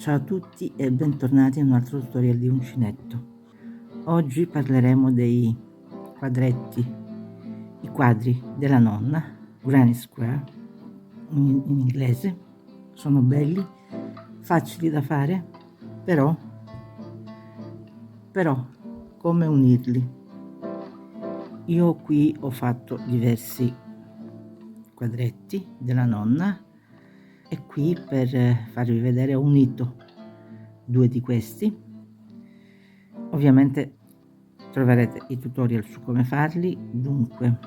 Ciao a tutti e bentornati in un altro tutorial di uncinetto. Oggi parleremo dei quadretti, i quadri della nonna, Granny Square in inglese. Sono belli, facili da fare, però come unirli? Io qui ho fatto diversi quadretti della nonna e qui per farvi vedere ho unito due di questi. Ovviamente troverete i tutorial su come farli. Dunque,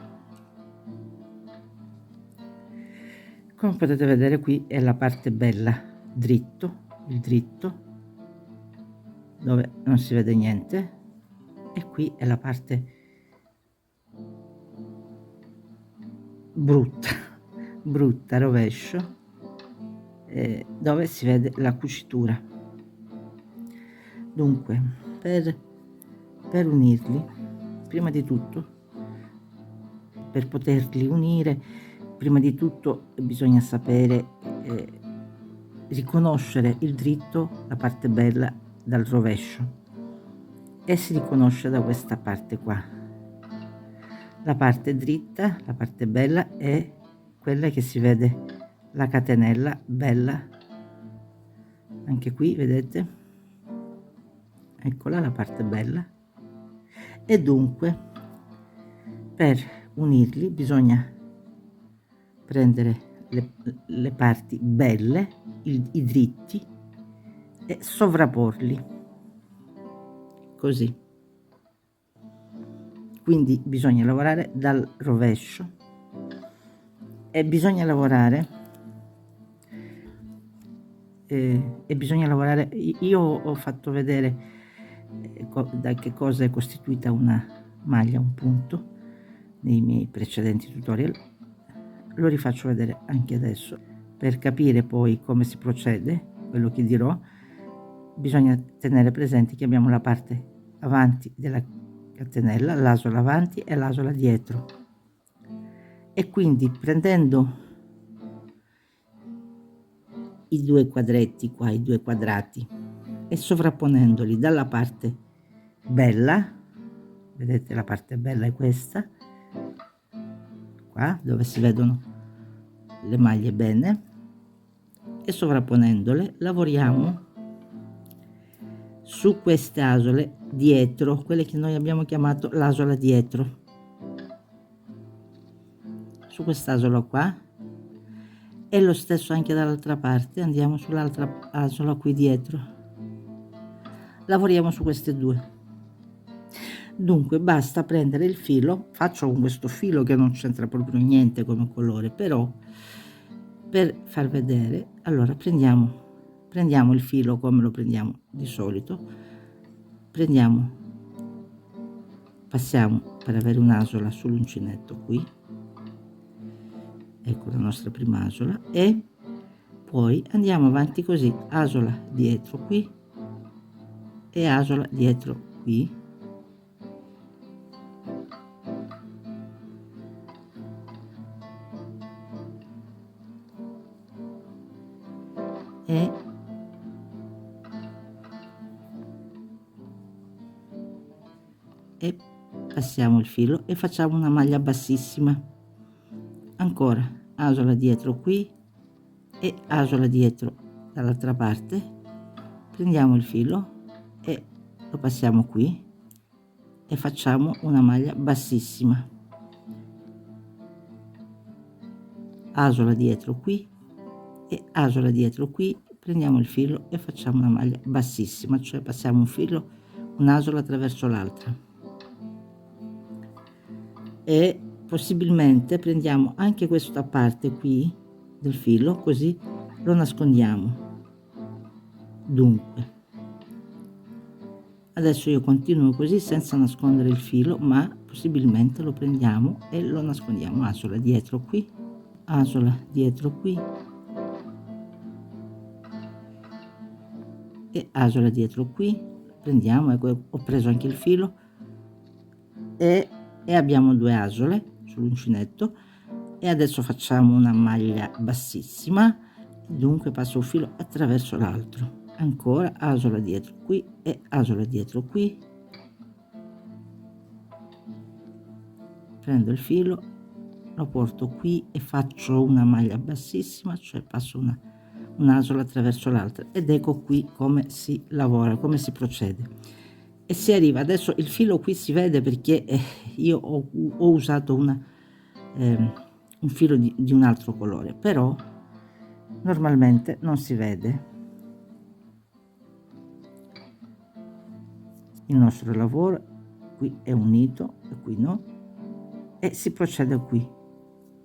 come potete vedere, qui è la parte bella, dritto, il dritto dove non si vede niente, e qui è la parte brutta, rovescio, dove si vede la cucitura. Dunque, per unirli, prima di tutto, per poterli unire, prima di tutto bisogna sapere riconoscere il dritto, la parte bella, dal rovescio, e si riconosce da questa parte qua. La parte dritta, la parte bella, è quella che si vede la catenella bella, anche qui vedete, eccola la parte bella. E dunque per unirli bisogna prendere le parti belle, i dritti, e sovrapporli così. Quindi bisogna lavorare dal rovescio e bisogna lavorare io ho fatto vedere da che cosa è costituita una maglia, un punto, nei miei precedenti tutorial. Lo rifaccio vedere anche adesso. Per capire poi come si procede, quello che dirò, bisogna tenere presente che abbiamo la parte avanti della catenella, l'asola avanti e l'asola dietro, e quindi prendendo i due quadretti qua, i due quadrati, e sovrapponendoli dalla parte bella, vedete la parte bella è questa qua, dove si vedono le maglie bene, e sovrapponendole lavoriamo su queste asole dietro, quelle che noi abbiamo chiamato l'asola dietro, su quest'asola qua, e lo stesso anche dall'altra parte. Andiamo sull'altra asola qui dietro, lavoriamo su queste due. Dunque basta prendere il filo, faccio con questo filo che non c'entra proprio niente come colore, però per far vedere, allora prendiamo il filo come lo prendiamo di solito, passiamo per avere un'asola sull'uncinetto qui, ecco la nostra prima asola, e poi andiamo avanti così, asola dietro qui e asola dietro qui, e passiamo il filo e facciamo una maglia bassissima. Ancora asola dietro qui e asola dietro dall'altra parte, prendiamo il filo e lo passiamo qui e facciamo una maglia bassissima, asola dietro qui e asola dietro qui, prendiamo il filo e facciamo una maglia bassissima, cioè passiamo un filo, un'asola attraverso l'altra, e possibilmente prendiamo anche questa parte qui del filo, così lo nascondiamo. Dunque adesso io continuo così senza nascondere il filo, ma possibilmente lo prendiamo e lo nascondiamo, asola dietro qui, asola dietro qui e asola dietro qui, prendiamo, ecco, ho preso anche il filo e abbiamo due asole sull'uncinetto, e adesso facciamo una maglia bassissima. Dunque passo un filo attraverso l'altro, ancora asola dietro qui e asola dietro qui, prendo il filo, lo porto qui e faccio una maglia bassissima, cioè passo un'asola attraverso l'altra, ed ecco qui come si lavora, come si procede. E si arriva, adesso il filo qui si vede perché io ho usato un filo di un altro colore, però normalmente non si vede. Il nostro lavoro qui è unito e qui no, e si procede qui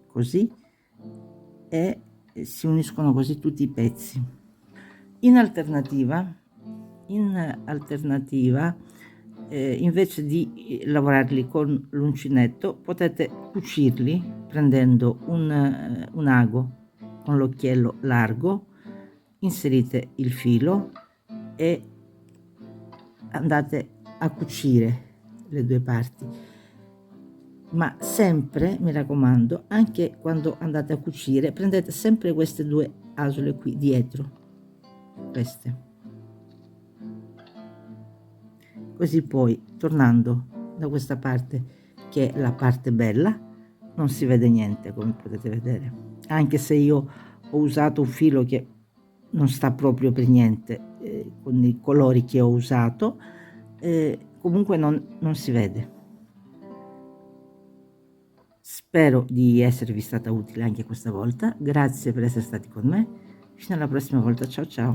così, e si uniscono così tutti i pezzi. In alternativa invece di lavorarli con l'uncinetto, potete cucirli prendendo un ago con l'occhiello largo, inserite il filo e andate a cucire le due parti, ma sempre, mi raccomando, anche quando andate a cucire, prendete sempre queste due asole qui dietro, queste, così poi tornando da questa parte, che è la parte bella, non si vede niente, come potete vedere, anche se io ho usato un filo che non sta proprio per niente con i colori che ho usato, comunque non si vede. Spero di esservi stata utile anche questa volta, grazie per essere stati con me, fino alla prossima volta, ciao ciao.